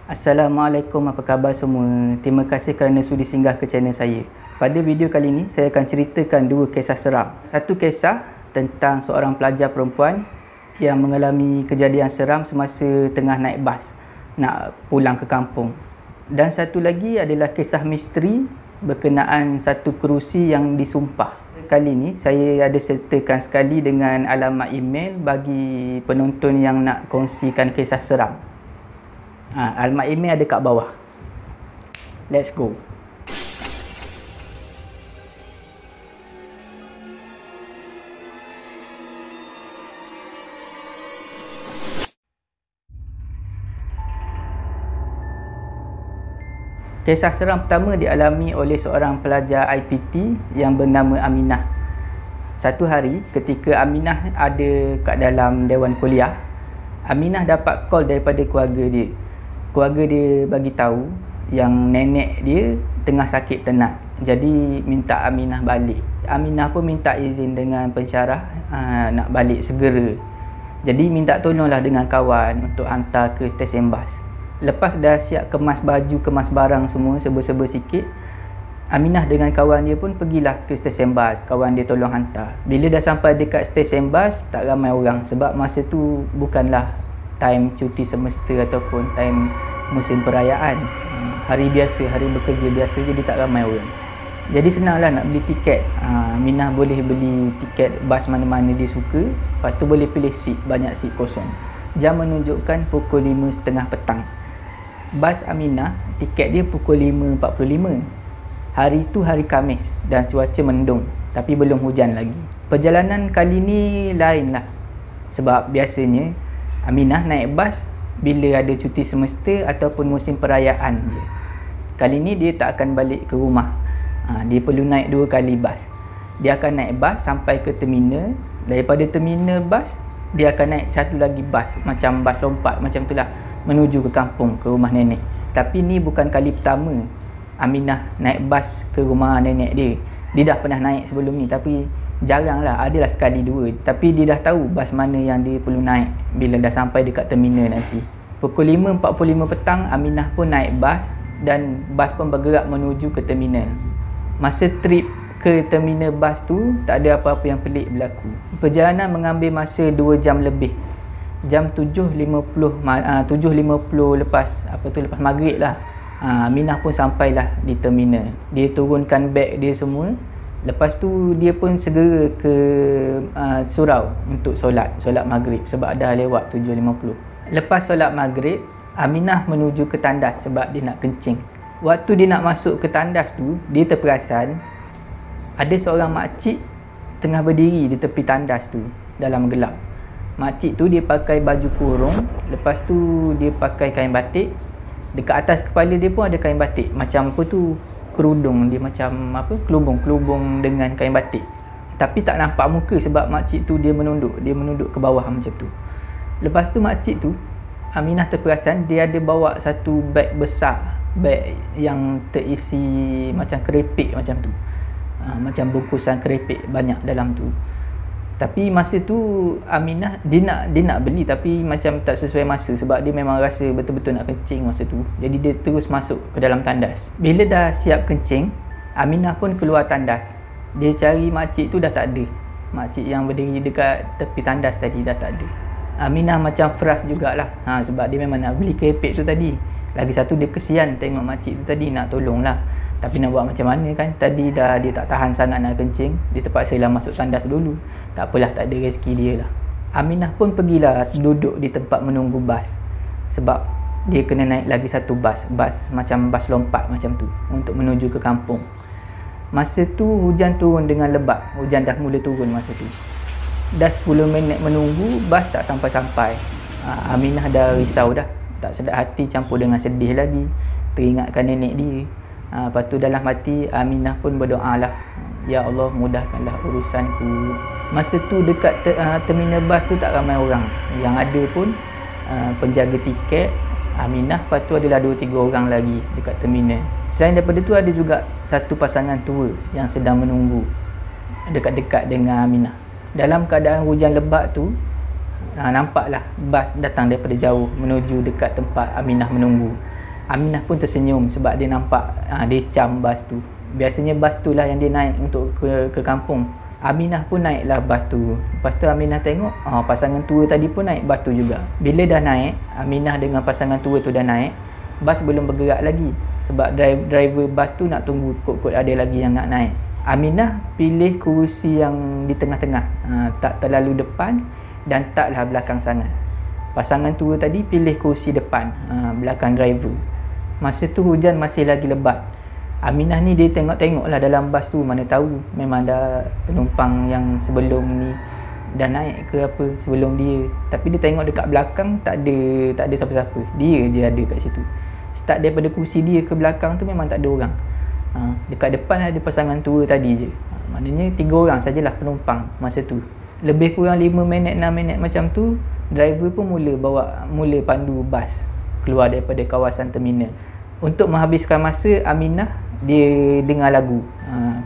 Assalamualaikum, apa khabar semua? Terima kasih kerana sudi singgah ke channel saya. Pada video kali ini, saya akan ceritakan dua kisah seram. Satu kisah tentang seorang pelajar perempuan yang mengalami kejadian seram semasa tengah naik bas nak pulang ke kampung. Dan satu lagi adalah kisah misteri berkenaan satu kerusi yang disumpah. Kali ini, saya ada sertakan sekali dengan alamat email bagi penonton yang nak kongsikan kisah seram. Alamat email ada kat bawah. Let's go. Kisah seram pertama dialami oleh seorang pelajar IPT yang bernama Aminah. Satu hari ketika Aminah ada kat dalam dewan kuliah, Aminah dapat call daripada keluarga dia. Keluarga dia bagi tahu yang nenek dia tengah sakit tenat. Jadi minta Aminah balik. Aminah pun minta izin dengan pensyarah nak balik segera. Jadi minta tolonglah dengan kawan untuk hantar ke stesen bas. Lepas dah siap kemas baju, kemas barang semua, serba-serba sikit, Aminah dengan kawan dia pun pergilah ke stesen bas. Kawan dia tolong hantar. Bila dah sampai dekat stesen bas, tak ramai orang sebab masa tu bukanlah time cuti semester ataupun time musim perayaan. Hari biasa, hari bekerja biasa, jadi tak ramai orang. Jadi senanglah nak beli tiket. Aminah boleh beli tiket bas mana-mana dia suka. Lepas tu boleh pilih seat, banyak seat kosong. Jam menunjukkan pukul 5.30 petang. Bas Aminah, tiket dia pukul 5.45. Hari tu hari Khamis dan cuaca mendung, tapi belum hujan lagi. Perjalanan kali ni lain lah. Sebab biasanya Aminah naik bas bila ada cuti semester ataupun musim perayaan je. Kali ni dia tak akan balik ke rumah. Dia perlu naik 2 kali bas. Dia akan naik bas sampai ke terminal. Daripada terminal bas, dia akan naik satu lagi bas, macam bas lompat macam tu lah, menuju ke kampung, ke rumah nenek. Tapi ni bukan kali pertama Aminah naik bas ke rumah nenek dia. Dia dah pernah naik sebelum ni, tapi jarang lah, adalah sekali dua. Tapi dia dah tahu bas mana yang dia perlu naik bila dah sampai dekat terminal nanti. Pukul 5.45 petang, Aminah pun naik bas dan bas pun bergerak menuju ke terminal. Masa trip ke terminal bas tu, tak ada apa-apa yang pelik berlaku. Perjalanan mengambil masa 2 jam lebih. Jam 7.50 lepas maghrib lah, Aminah pun sampailah di terminal. Dia turunkan beg dia semua. Lepas tu dia pun segera ke surau untuk solat maghrib sebab dah lewat 7.50. Lepas solat maghrib, Aminah menuju ke tandas sebab dia nak kencing. Waktu dia nak masuk ke tandas tu, dia terperasan ada seorang makcik tengah berdiri di tepi tandas tu dalam gelap. Makcik tu dia pakai baju kurung, lepas tu dia pakai kain batik. Dekat atas kepala dia pun ada kain batik, macam apa tu, kerudung dia macam apa, kelubung dengan kain batik. Tapi tak nampak muka sebab makcik tu dia menunduk ke bawah macam tu. Lepas tu makcik tu, Aminah terperasan dia ada bawa satu beg besar, beg yang terisi macam keripik macam tu. Macam bungkusan keripik banyak dalam tu. Tapi masa tu Aminah dia nak beli tapi macam tak sesuai masa sebab dia memang rasa betul-betul nak kencing masa tu. Jadi dia terus masuk ke dalam tandas. Bila dah siap kencing, Aminah pun keluar tandas. Dia cari makcik tu dah tak ada. Makcik yang berdiri dekat tepi tandas tadi dah tak ada. Aminah macam frust jugalah. Sebab dia memang nak beli keripik tu tadi. Lagi satu dia kesian tengok makcik tu tadi, nak tolong lah. Tapi nak buat macam mana kan, tadi dah dia tak tahan sangat nak kencing, dia terpaksa lah masuk tandas dulu. Tak apalah, tak ada rezeki dia lah. Aminah pun pergilah duduk di tempat menunggu bas sebab dia kena naik lagi satu bas macam bas lompat macam tu untuk menuju ke kampung. Masa tu hujan turun dengan lebat. Hujan dah mula turun masa tu. Dah 10 minit menunggu, bas tak sampai-sampai. Aminah dah risau dah, tak sedap hati campur dengan sedih lagi, teringatkan nenek dia. Lepas tu dalam hati Aminah pun berdoa lah, ya Allah mudahkanlah urusanku. Masa tu dekat terminal bas tu tak ramai orang. Yang ada pun penjaga tiket, Aminah, lepas tu adalah 2-3 orang lagi dekat terminal. Selain daripada tu ada juga satu pasangan tua yang sedang menunggu dekat-dekat dengan Aminah. Dalam keadaan hujan lebat tu, nampaklah bas datang daripada jauh menuju dekat tempat Aminah menunggu. Aminah pun tersenyum sebab dia nampak dia cam bas tu. Biasanya bas tu lah yang dia naik untuk ke kampung. Aminah pun naiklah bas tu. Lepas tu Aminah tengok pasangan tua tadi pun naik bas tu juga. Bila dah naik, Aminah dengan pasangan tua tu dah naik, bas belum bergerak lagi sebab driver bas tu nak tunggu kot ada lagi yang nak naik. Aminah pilih kerusi yang di tengah-tengah, tak terlalu depan dan taklah belakang sangat. Pasangan tua tadi pilih kerusi depan, belakang driver. Masa tu hujan masih lagi lebat. Aminah ni dia tengok-tengok lah dalam bas tu, mana tahu memang dah penumpang yang sebelum ni dah naik ke apa sebelum dia. Tapi dia tengok dekat belakang tak ada siapa-siapa. Dia je ada kat situ. Start daripada kursi dia ke belakang tu memang tak ada orang. Dekat depan ada pasangan tua tadi je. Maknanya 3 orang sajalah penumpang masa tu. Lebih kurang 5 minit 6 minit macam tu, driver pun mula pandu bas keluar daripada kawasan terminal. Untuk menghabiskan masa, Aminah dia dengar lagu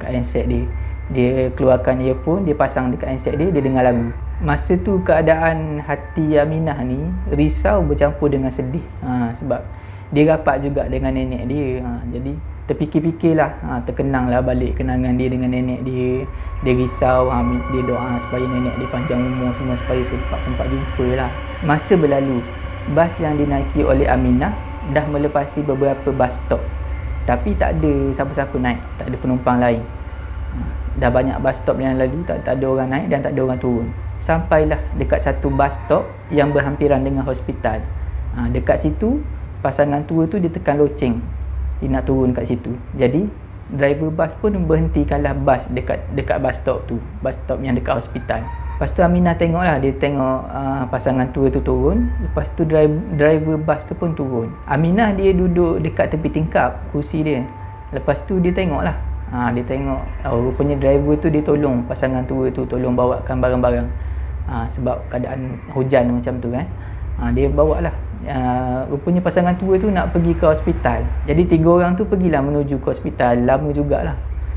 kat handset dia. Dia keluarkan earphone, dia pasang dekat handset dia dengar lagu. Masa tu keadaan hati Aminah ni risau bercampur dengan sedih, sebab dia rapat juga dengan nenek dia. Jadi terfikir-fikirlah, terkenanglah balik kenangan dia dengan nenek dia. Dia risau, dia doa supaya nenek dia panjang umur semua, supaya sempat jumpa lah. Masa berlalu, bas yang dinaiki oleh Aminah dah melepasi beberapa bus stop, tapi tak ada siapa-siapa naik, tak ada penumpang lain. Dah banyak bus stop yang lalu, tak ada orang naik dan tak ada orang turun. Sampailah dekat satu bus stop yang berhampiran dengan hospital. Dekat situ pasangan tua tu dia tekan loceng, dia nak turun kat situ. Jadi driver bas pun berhentikanlah bas dekat bus stop tu, bus stop yang dekat hospital. Lepas tu Aminah tengoklah, dia tengok pasangan tua tu turun. Lepas tu driver bas tu pun turun. Aminah dia duduk dekat tepi tingkap kursi dia. Lepas tu dia tengoklah, dia tengok rupanya driver tu dia tolong pasangan tua tu, tolong bawakan barang-barang. Sebab keadaan hujan macam tu kan. Dia bawalah. Rupanya pasangan tua tu nak pergi ke hospital. Jadi 3 orang tu pergilah menuju ke hospital.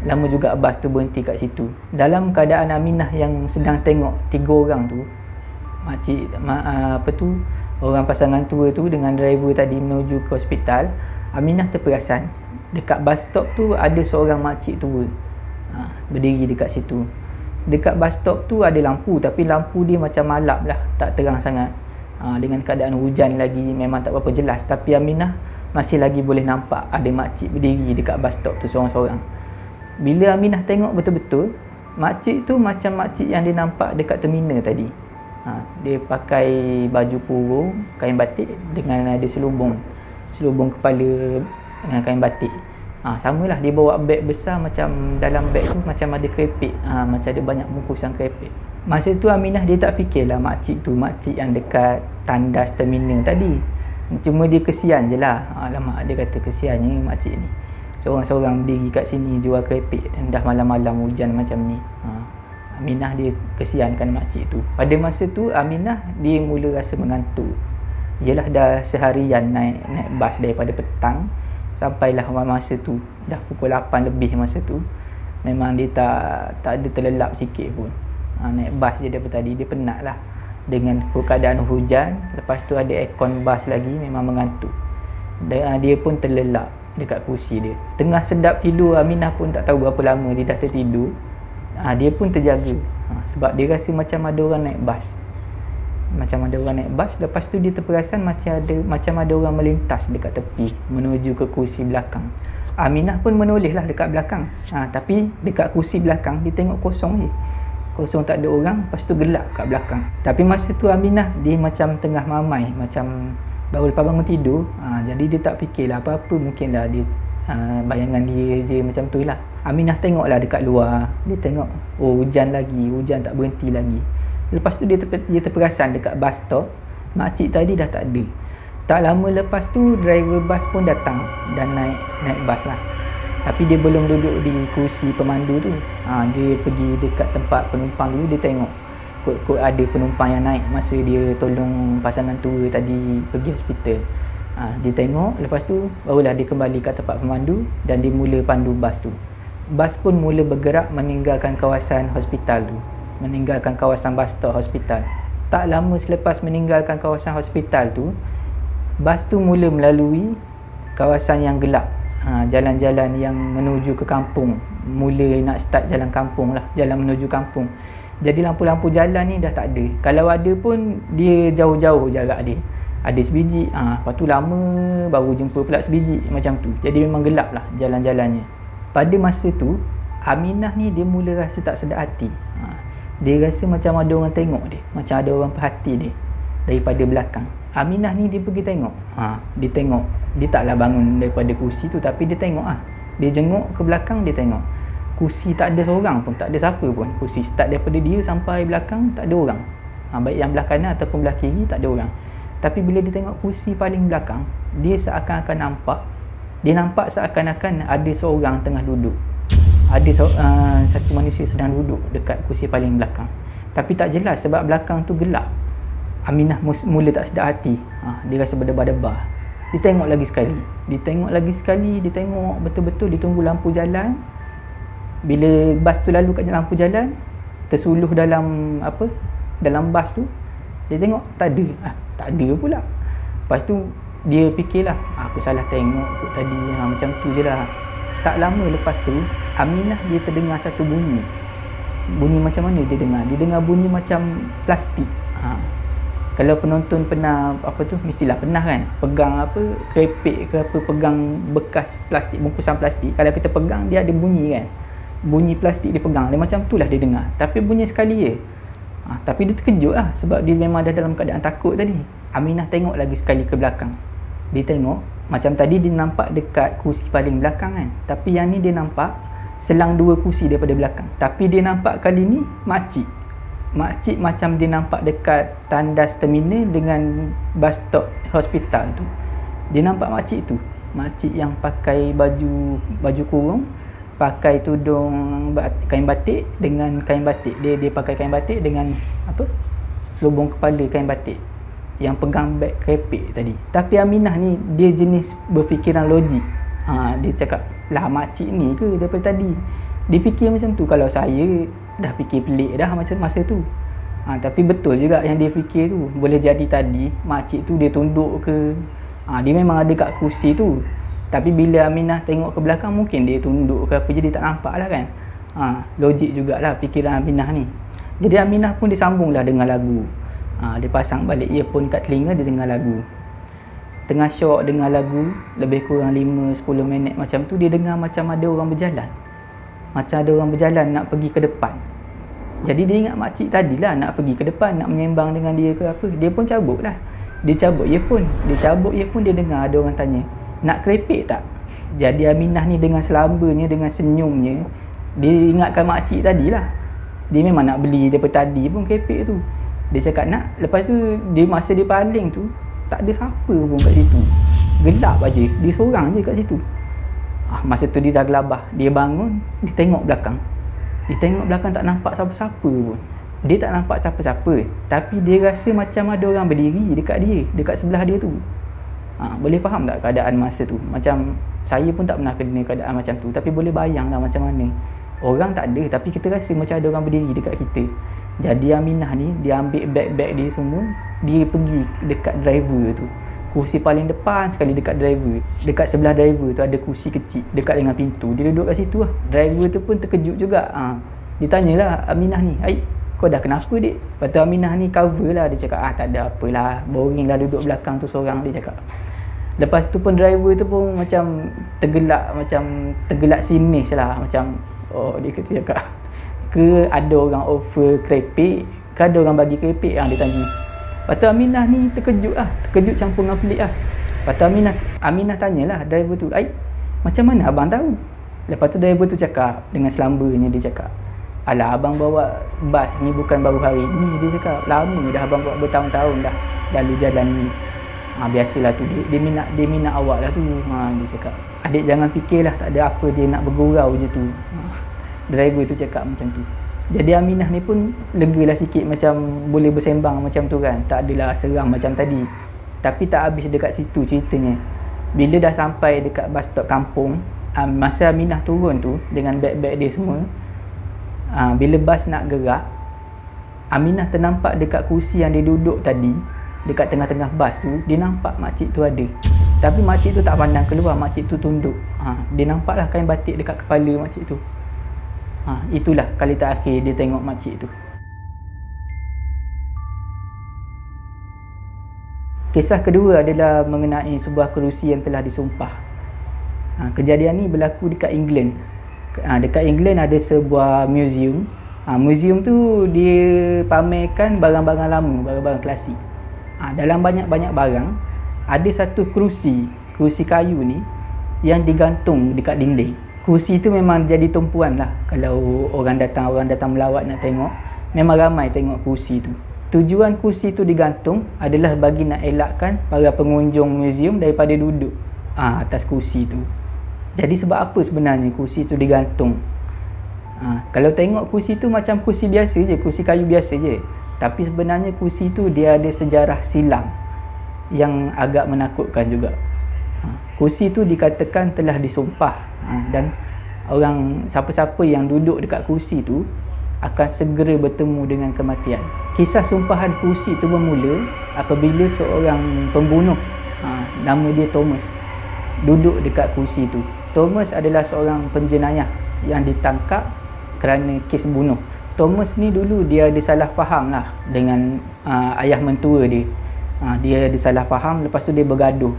Lama juga bas tu berhenti kat situ. Dalam keadaan Aminah yang sedang tengok 3 orang tu, orang pasangan tua tu dengan driver tadi menuju ke hospital, Aminah terperasan dekat bus stop tu ada seorang makcik tua berdiri dekat situ. Dekat bus stop tu ada lampu, tapi lampu dia macam malap lah, tak terang sangat. Dengan keadaan hujan lagi memang tak berapa jelas, tapi Aminah masih lagi boleh nampak ada makcik berdiri dekat bus stop tu seorang-seorang. Bila Aminah tengok betul-betul, makcik tu macam makcik yang dia nampak dekat terminal tadi. Dia pakai baju kurung, kain batik dengan ada selubung kepala dengan kain batik. Samalah, dia bawa beg besar, macam dalam beg tu macam ada kerepek, macam ada banyak bungkusan kerepek. Masa tu Aminah dia tak fikirlah makcik yang dekat tandas terminal tadi. Cuma dia kesian je lah. Alamak, dia kata kesiannya makcik ni, seorang-seorang berdiri kat sini jual kerepek dan dah malam-malam hujan macam ni. Aminah dia kesiankan makcik tu. Pada masa tu Aminah dia mula rasa mengantuk. Yelah, dah seharian naik bas daripada petang sampailah masa tu dah pukul 8 lebih. Masa tu memang dia tak ada terlelap sikit pun. Naik bas je daripada tadi, dia penat lah dengan keadaan hujan. Lepas tu ada aircon bas lagi, memang mengantuk. Dan dia pun terlelap dekat kursi dia. Tengah sedap tidur, Aminah pun tak tahu berapa lama dia dah tertidur. Dia pun terjaga, sebab dia rasa macam ada orang naik bas. Lepas tu dia terperasan macam ada orang melintas dekat tepi menuju ke kursi belakang. Aminah pun menoleh lah dekat belakang. Tapi dekat kursi belakang dia tengok kosong je. Kosong, tak ada orang. Lepas tu gelap kat belakang. Tapi masa tu Aminah dia macam tengah mamai, macam baru lepas bangun tidur. Jadi dia tak fikirlah apa-apa, mungkinlah dia bayangan dia je macam tu lah. Aminah tengoklah dekat luar. Dia tengok, hujan tak berhenti lagi. Lepas tu dia terperasan dekat bus stop, makcik tadi dah tak ada. Tak lama lepas tu driver bas pun datang dan naik bas lah. Tapi dia belum duduk di kursi pemandu tu. Dia pergi dekat tempat penumpang dulu. Dia tengok kot ada penumpang yang naik masa dia tolong pasangan tua tadi pergi hospital. Dia tengok, lepas tu barulah dia kembali kat tempat pemandu dan dia mula pandu bas tu. Bas pun mula bergerak meninggalkan kawasan hospital tu, meninggalkan kawasan bus stop hospital. Tak lama selepas meninggalkan kawasan hospital tu, bas tu mula melalui kawasan yang gelap, jalan-jalan yang menuju ke kampung, mula nak start jalan kampung lah, jalan menuju kampung. Jadi lampu-lampu jalan ni dah tak ada. Kalau ada pun dia jauh-jauh jarak dia. Ada sebiji, lepas tu lama baru jumpa pula sebiji, macam tu. Jadi memang gelap lah jalan-jalannya. Pada masa tu Aminah ni dia mula rasa tak sedap hati. Dia rasa macam ada orang tengok dia, macam ada orang perhati dia daripada belakang. Aminah ni dia pergi tengok. Dia tengok. Dia taklah bangun daripada kursi tu, tapi dia tengok Dia jenguk ke belakang, dia tengok. Kursi tak ada seorang pun, tak ada siapa pun. Kursi start daripada dia sampai belakang tak ada orang. Baik yang belah kanan ataupun belah kiri tak ada orang. Tapi bila dia tengok kursi paling belakang, dia seakan-akan nampak. Dia nampak seakan-akan ada seorang tengah duduk. Ada satu manusia sedang duduk dekat kursi paling belakang. Tapi tak jelas sebab belakang tu gelap. Aminah mula tak sedap hati. Dia rasa berdebar-debar. Dia tengok lagi sekali. Dia tengok betul-betul, dia tunggu lampu jalan. Bila bas tu lalu kat lampu jalan, tersuluh dalam dalam bas tu, dia tengok tak ada pula. Lepas tu dia fikirlah, aku salah tengok kot tadi, macam tu je lah. Tak lama lepas tu, Aminah dia terdengar satu bunyi. Bunyi macam mana dia dengar? Dia dengar bunyi macam plastik. Kalau penonton pernah mestilah pernah kan, pegang krepek ke pegang bekas plastik, bungkusan plastik. Kalau kita pegang dia ada bunyi kan, bunyi plastik dia pegang. Dia macam tu lah dia dengar, tapi bunyi sekali je. Tapi dia terkejut lah, sebab dia memang dah dalam keadaan takut tadi. Aminah tengok lagi sekali ke belakang. Dia tengok, macam tadi dia nampak dekat kursi paling belakang kan, tapi yang ni dia nampak selang 2 kursi daripada belakang. Tapi dia nampak kali ni makcik macam dia nampak dekat tandas terminal dengan bus stop hospital tu. Dia nampak makcik tu, makcik yang pakai baju kurung, pakai tudung kain batik dengan kain batik. Dia pakai kain batik dengan selubung kepala kain batik, yang pegang beg krepek tadi. Tapi Aminah ni dia jenis berfikiran logik. Dia cakap, lah makcik ni ke daripada tadi? Dia fikir macam tu. Kalau saya dah fikir pelik dah macam masa tu. Tapi betul juga yang dia fikir tu. Boleh jadi tadi makcik tu dia tunduk ke, dia memang ada kat kursi tu. Tapi bila Aminah tengok ke belakang, mungkin dia tunduk ke apa, jadi tak nampak lah kan. Logik jugalah fikiran Aminah ni. Jadi Aminah pun disambunglah dengan lagu. Dia pasang balik earphone kat telinga, dia dengar lagu. Tengah syok dengar lagu, lebih kurang 5-10 minit macam tu, dia dengar macam ada orang berjalan. Macam ada orang berjalan nak pergi ke depan. Jadi dia ingat makcik tadilah nak pergi ke depan, nak menyembang dengan dia ke apa. Dia pun cabut lah. Dia cabut earphone. Dia dengar ada orang tanya, nak krepek tak? Jadi Aminah ni dengan selambanya, dengan senyumnya, dia ingatkan makcik tadilah. Dia memang nak beli daripada tadi pun krepek tu. Dia cakap nak. Lepas tu masa dia paling tu, tak ada siapa pun kat situ. Gelap aja. Dia seorang je kat situ. Masa tu dia dah gelabah. Dia bangun, dia tengok belakang. Tak nampak siapa-siapa pun. Dia tak nampak siapa-siapa, tapi dia rasa macam ada orang berdiri dekat dia, dekat sebelah dia tu. Boleh faham tak keadaan masa tu? Macam saya pun tak pernah kena keadaan macam tu, tapi boleh bayang lah macam mana. Orang tak ada, tapi kita rasa macam ada orang berdiri dekat kita. Jadi Aminah ni, dia ambil beg-beg dia semua, dia pergi dekat driver tu. Kursi paling depan sekali dekat driver. Dekat sebelah driver tu ada kursi kecil dekat dengan pintu. Dia duduk kat situ lah. Driver tu pun terkejut juga. Dia tanyalah Aminah ni, "Aik, kau dah kenapa dik?" Lepas tu Aminah ni cover lah. Dia cakap, tak ada apalah, boring lah duduk belakang tu seorang, dia cakap. Lepas tu pun driver tu pun macam tergelak sinis lah. Macam, dia cakap, ke ada orang offer krepek, ke ada orang bagi krepek? Dia tanya. Lepas tu Aminah ni terkejut lah. Terkejut campur dengan pelik lah. Lepas tu Aminah tanyalah driver tu, "Aik, macam mana abang tahu?" Lepas tu driver tu cakap dengan selambanya, dia cakap, "Alah, abang bawa bas ni bukan baru hari ni," dia cakap. "Lama dah abang buat, bertahun-tahun dah lalu jalan ni. Biasalah tu, dia minat awak lah tu," dia cakap. "Adik jangan fikirlah, tak ada apa, dia nak bergurau je tu." Driver tu cakap macam tu. Jadi Aminah ni pun legalah sikit, macam boleh bersembang macam tu kan. Tak adalah seram macam tadi. Tapi tak habis dekat situ ceritanya. Bila dah sampai dekat bus stop kampung, masa Aminah turun tu dengan beg-beg dia semua, bila bas nak gerak, Aminah ternampak dekat kursi yang dia duduk tadi, dekat tengah-tengah bas tu, dia nampak makcik tu ada. Tapi makcik tu tak pandang keluar, makcik tu tunduk. Dia nampaklah kain batik dekat kepala makcik tu. Itulah kali terakhir dia tengok makcik tu. Kisah kedua adalah mengenai sebuah kerusi yang telah disumpah. Kejadian ni berlaku dekat England. Dekat England ada sebuah museum. Museum tu dia pamerkan barang-barang lama, barang-barang klasik. Dalam banyak-banyak barang, ada satu kerusi kayu ni yang digantung dekat dinding. Kerusi tu memang jadi tumpuan lah. Kalau orang datang melawat nak tengok, memang ramai tengok kerusi tu. Tujuan kerusi tu digantung adalah bagi nak elakkan para pengunjung museum daripada duduk atas kerusi tu. Jadi sebab apa sebenarnya kerusi tu digantung? Kalau tengok kerusi tu macam kerusi biasa je, kerusi kayu biasa je. Tapi sebenarnya kerusi tu dia ada sejarah silam yang agak menakutkan juga. Kerusi tu dikatakan telah disumpah, dan orang siapa-siapa yang duduk dekat kerusi tu akan segera bertemu dengan kematian. Kisah sumpahan kerusi tu bermula apabila seorang pembunuh, nama dia Thomas, duduk dekat kerusi tu. Thomas adalah seorang penjenayah yang ditangkap kerana kes bunuh. Thomas ni dulu dia ada salah faham lah dengan ayah mentua dia. Dia ada salah faham, lepas tu dia bergaduh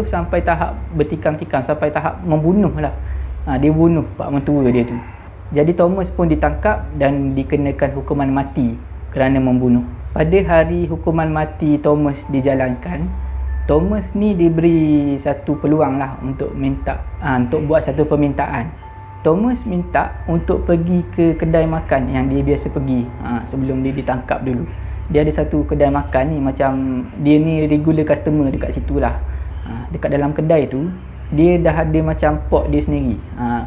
sampai tahap bertikam-tikam, sampai tahap membunuh lah. Dia bunuh pak mentua dia tu. Jadi Thomas pun ditangkap dan dikenakan hukuman mati kerana membunuh. Pada hari hukuman mati Thomas dijalankan, Thomas ni diberi satu peluang lah untuk untuk buat satu permintaan. Thomas minta untuk pergi ke kedai makan yang dia biasa pergi sebelum dia ditangkap dulu. Dia ada satu kedai makan ni, macam dia ni regular customer dekat situ lah. Dekat dalam kedai tu, dia dah ada macam pot dia sendiri,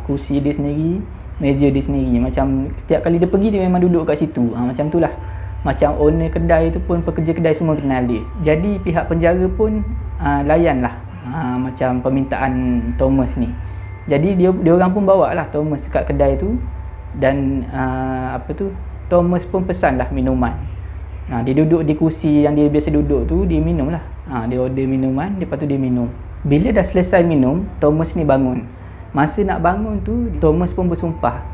kursi dia sendiri, meja dia sendiri. Macam setiap kali dia pergi, dia memang duduk kat situ. Macam tu lah. Macam owner kedai tu pun, pekerja kedai semua kenal dia. Jadi pihak penjara pun layan lah macam permintaan Thomas ni. Jadi dia orang pun bawa lah Thomas kat kedai tu. Dan Thomas pun pesan lah minuman. Dia duduk di kursi yang dia biasa duduk tu, dia minum lah. Dia order minuman, lepas tu dia minum. Bila dah selesai minum, Thomas ni bangun. Masa nak bangun tu, Thomas pun bersumpah.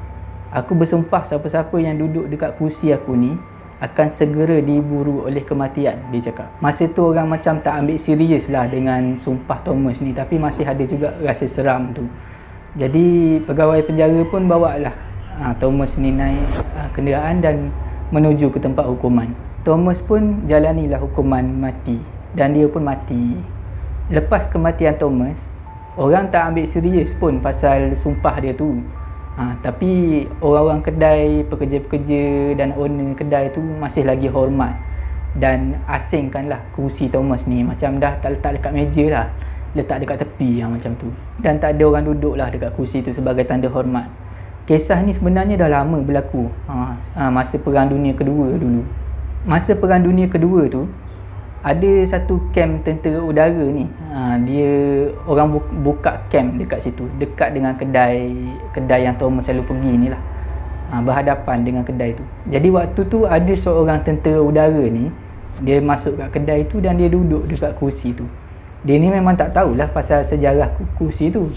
Aku bersumpah siapa-siapa yang duduk dekat kursi aku ni akan segera diburu oleh kematian, dia cakap. Masa tu orang macam tak ambil serius lah dengan sumpah Thomas ni, tapi masih ada juga rasa seram tu. Jadi pegawai penjara pun bawa lah Thomas ni naik kenderaan dan menuju ke tempat hukuman. Thomas pun jalanilah hukuman mati dan dia pun mati. Lepas kematian Thomas, orang tak ambil serius pun pasal sumpah dia tu. Tapi orang-orang kedai, pekerja-pekerja dan owner kedai tu masih lagi hormat dan asingkanlah kerusi Thomas ni. Macam dah tak letak dekat meja lah, letak dekat tepi macam tu. Dan tak ada orang duduk lah dekat kerusi tu sebagai tanda hormat. Kisah ni sebenarnya dah lama berlaku, masa Perang Dunia Kedua dulu. Masa Perang Dunia Kedua tu, ada satu kem tentera udara ni, dia orang buka kem dekat situ, dekat dengan kedai yang Thomas selalu pergi ni lah, berhadapan dengan kedai tu. Jadi waktu tu ada seorang tentera udara ni, dia masuk kat kedai tu dan dia duduk dekat kursi tu. Dia ni memang tak tahulah pasal sejarah kursi tu.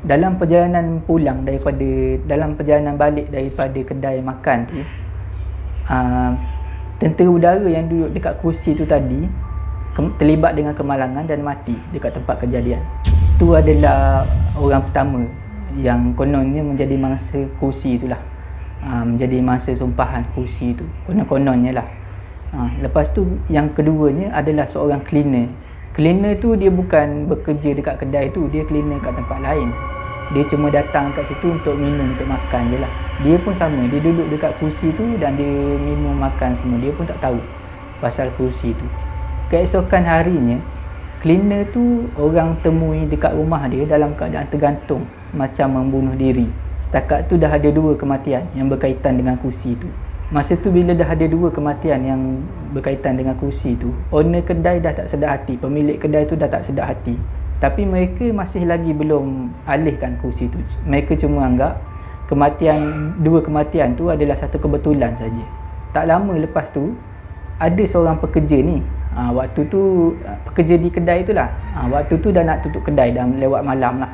Dalam perjalanan balik daripada kedai makan tu, tentera udara yang duduk dekat kursi tu tadi terlibat dengan kemalangan dan mati dekat tempat kejadian. Itu adalah orang pertama yang kononnya menjadi mangsa kursi itulah, menjadi mangsa sumpahan kursi itu, konon-kononnya lah. Lepas tu yang keduanya adalah seorang cleaner. Cleaner tu dia bukan bekerja dekat kedai tu, dia cleaner kat tempat lain. Dia cuma datang kat situ untuk minum, untuk makan je lah. Dia pun sama, dia duduk dekat kursi tu dan dia minum, makan semua. Dia pun tak tahu pasal kursi tu. Keesokan harinya, cleaner tu orang temui dekat rumah dia dalam keadaan tergantung, macam membunuh diri. Setakat tu dah ada 2 kematian yang berkaitan dengan kursi tu. Masa tu bila dah ada 2 kematian yang berkaitan dengan kursi tu, owner kedai dah tak sedar hati, pemilik kedai tu dah tak sedar hati. Tapi mereka masih lagi belum alihkan kursi tu. Mereka cuma anggap 2 kematian tu adalah satu kebetulan saja. Tak lama lepas tu, ada seorang pekerja ni, Waktu tu pekerja di kedai tu lah. Waktu tu dah nak tutup kedai, dah lewat malam lah.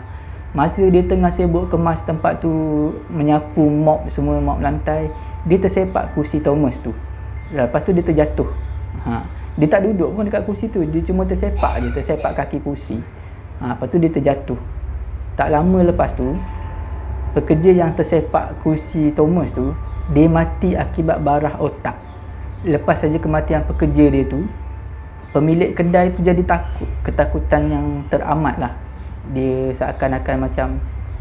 Masa dia tengah sibuk kemas tempat tu, menyapu, mop semua, mop lantai, dia tersepak kursi Thomas tu. Lepas tu dia terjatuh. Dia tak duduk pun dekat kursi tu, dia cuma tersepak je, tersepak kaki kursi. Lepas tu dia terjatuh. Tak lama lepas tu, pekerja yang tersepak kursi Thomas tu, dia mati akibat barah otak. Lepas saja kematian pekerja dia tu, pemilik kedai tu jadi takut, ketakutan yang teramat lah. Dia seakan-akan macam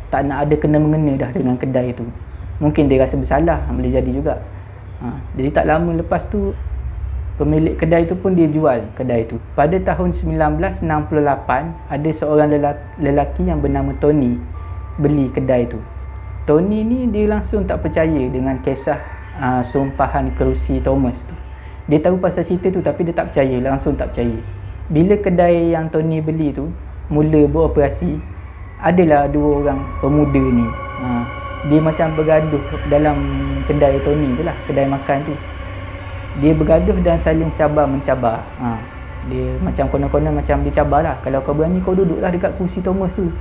tak nak ada kena-mengena dah dengan kedai tu. Mungkin dia rasa bersalah, boleh jadi juga. Jadi tak lama lepas tu, pemilik kedai tu pun dia jual kedai tu. Pada tahun 1968, ada seorang lelaki yang bernama Tony beli kedai tu. Tony ni dia langsung tak percaya dengan kisah sumpahan kerusi Thomas tu. Dia tahu pasal cerita tu tapi dia tak percaya, langsung tak percaya. Bila kedai yang Tony beli tu mula beroperasi, adalah dua orang pemuda ni. Dia macam bergaduh dalam kedai Tony tu lah, kedai makan tu. Dia bergaduh dan saling cabar-mencabar. Dia macam konon-konon macam dia cabar lah. Kalau kau berani kau duduklah dekat kursi Thomas tu.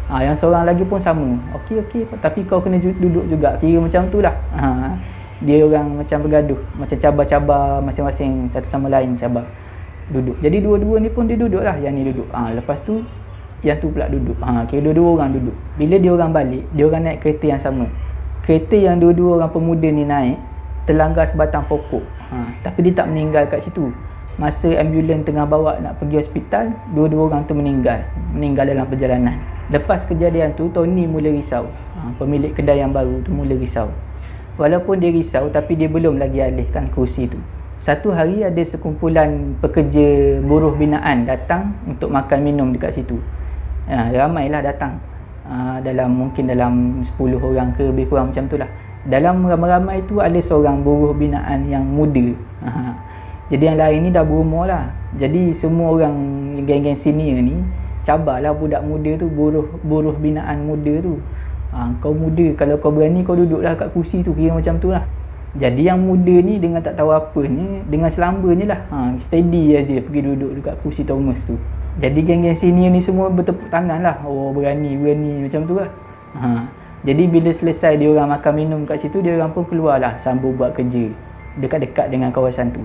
Yang seorang lagi pun sama. Okey, tapi kau kena duduk juga. Kira macam tu lah. Dia orang macam bergaduh, macam cabar-cabar masing-masing, satu sama lain cabar. Duduk. Jadi dua-dua ni pun dia duduk lah. Yang ni duduk. Lepas tu yang tu pula duduk. Kira dua-dua orang duduk. Bila dia orang balik, dia orang naik kereta yang sama. Kereta yang dua-dua orang pemuda ni naik terlanggar sebatang pokok. Tapi dia tak meninggal kat situ. Masa ambulans tengah bawa nak pergi hospital, dua-dua orang tu meninggal dalam perjalanan. Lepas kejadian tu, Tony mula risau. Pemilik kedai yang baru tu mula risau. Walaupun dia risau, tapi dia belum lagi alihkan kursi tu. Satu hari ada sekumpulan pekerja buruh binaan datang untuk makan minum dekat situ. Ramailah datang. Mungkin dalam 10 orang ke lebih kurang macam tu lah. Dalam ramai-ramai tu ada seorang buruh binaan yang muda. Jadi yang lain ni dah berumur lah. Jadi semua orang geng-geng senior ni cabarlah budak muda tu, buruh binaan muda tu. Kau muda, kalau kau berani kau duduklah kat kursi tu, kira macam tu lah. Jadi yang muda ni dengan tak tahu apa ni, dengan selambanya lah, steady aja pergi duduk dekat kursi Thomas tu. Jadi geng-geng senior ni semua bertepuk tangan lah. Berani macam tu lah. Jadi bila selesai dia orang makan minum kat situ, dia orang pun keluarlah sambung buat kerja dekat-dekat dengan kawasan tu.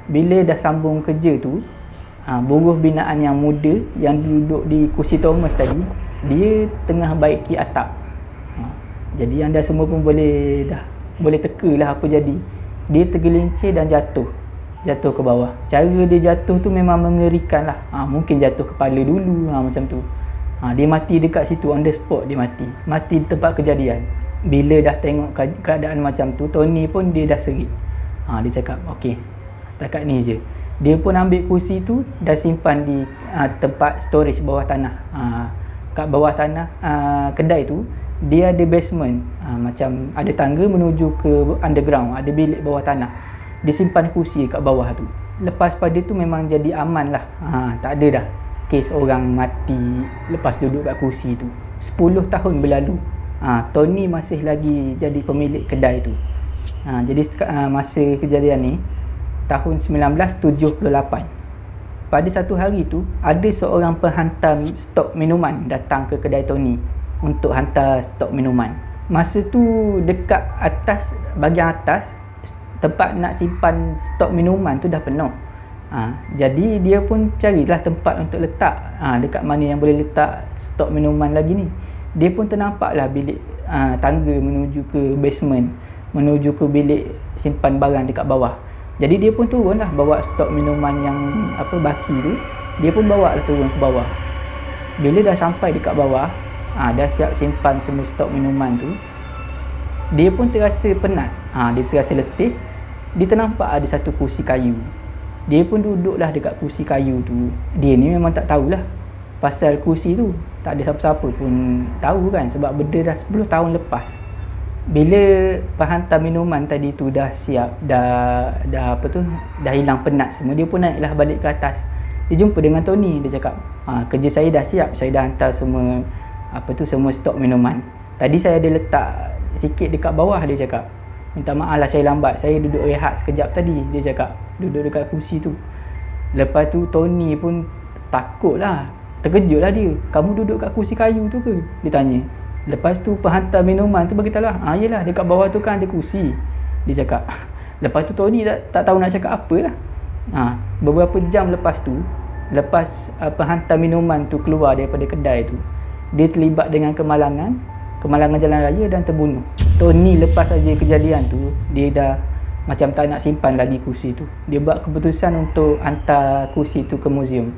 Bila dah sambung kerja tu, buruh binaan yang muda yang duduk di kursi Thomas tadi, dia tengah baiki atap. Jadi anda semua pun boleh teka lah apa jadi. Dia tergelincir dan jatuh ke bawah. Cara dia jatuh tu memang mengerikan lah. Mungkin jatuh kepala dulu, macam tu. Dia mati dekat situ, on the spot dia mati di tempat kejadian. Bila dah tengok keadaan macam tu, Tony pun dia dah serit. Dia cakap, okey, setakat ni je. Dia pun ambil kursi tu, dah simpan di tempat storage bawah tanah. Kat bawah tanah kedai tu, dia ada basement, macam ada tangga menuju ke underground, ada bilik bawah tanah. Dia simpan kursi kat bawah tu. Lepas pada tu memang jadi aman lah. Tak ada dah kes orang mati lepas duduk kat kursi tu. 10 tahun berlalu, Tony masih lagi jadi pemilik kedai tu. Jadi masa kejadian ni tahun 1978, pada satu hari tu ada seorang penghantar stok minuman datang ke kedai Tony untuk hantar stok minuman. Masa tu dekat atas, bahagian atas tempat nak simpan stok minuman tu dah penuh. Jadi dia pun carilah tempat untuk letak, dekat mana yang boleh letak stok minuman lagi ni. Dia pun ternampaklah bilik tangga menuju ke basement, menuju ke bilik simpan barang dekat bawah. Jadi dia pun turunlah bawa stok minuman yang baki tu. Dia pun bawa lah turun ke bawah. Bila dah sampai dekat bawah, dah siap simpan semua stok minuman tu, dia pun terasa penat. Dia terasa letih. Dia ternampak ada satu kursi kayu. Dia pun duduklah dekat kursi kayu tu. Dia ni memang tak tahulah pasal kursi tu. Tak ada siapa-siapa pun tahu kan, sebab benda dah 10 tahun lepas. Bila penghantar minuman tadi tu dah siap, dah hilang penat semua, dia pun naiklah balik ke atas. Dia jumpa dengan Tony. Dia cakap, kerja saya dah siap, saya dah hantar semua semua stok minuman. Tadi saya ada letak sikit dekat bawah. Dia cakap, minta maaf lah saya lambat, saya duduk rehat sekejap tadi. Dia cakap, duduk dekat kursi tu. Lepas tu Tony pun takut lah, terkejut lah dia. Kamu duduk kat kursi kayu tu ke? Dia tanya. Lepas tu penghantar minuman tu beritahu lah, yelah dekat bawah tu kan ada kursi, dia cakap. Lepas tu Tony tak tahu nak cakap apa lah. Beberapa jam lepas tu, lepas penghantar minuman tu keluar daripada kedai tu, dia terlibat dengan kemalangan jalan raya dan terbunuh. Tony lepas saja kejadian tu, dia dah macam tak nak simpan lagi kursi tu. Dia buat keputusan untuk hantar kursi tu ke muzium.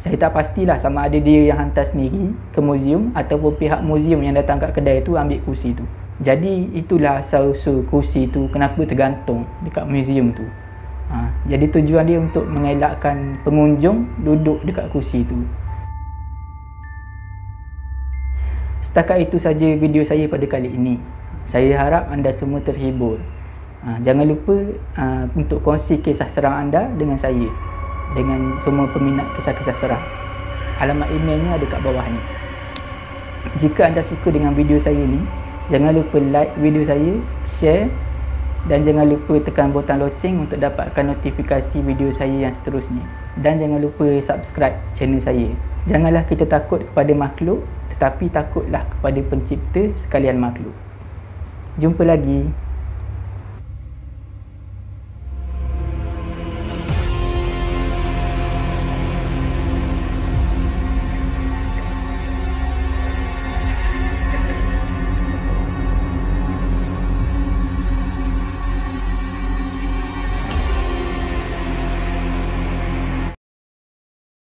Saya tak pastilah sama ada dia yang hantar sendiri ke muzium ataupun pihak muzium yang datang kat kedai tu ambil kursi tu. Jadi itulah asal-usul kursi tu kenapa tergantung dekat muzium tu. Jadi tujuan dia untuk mengelakkan pengunjung duduk dekat kursi tu. Setakat itu saja video saya pada kali ini. Saya harap anda semua terhibur. Jangan lupa untuk kongsi kisah seram anda dengan saya, dengan semua peminat kisah-kisah seram. Alamat emailnya ada kat bawah ni. Jika anda suka dengan video saya ni, jangan lupa like video saya, share, dan jangan lupa tekan butang loceng untuk dapatkan notifikasi video saya yang seterusnya. Dan jangan lupa subscribe channel saya. Janganlah kita takut kepada makhluk, tetapi takutlah kepada pencipta sekalian makhluk. Jumpa lagi.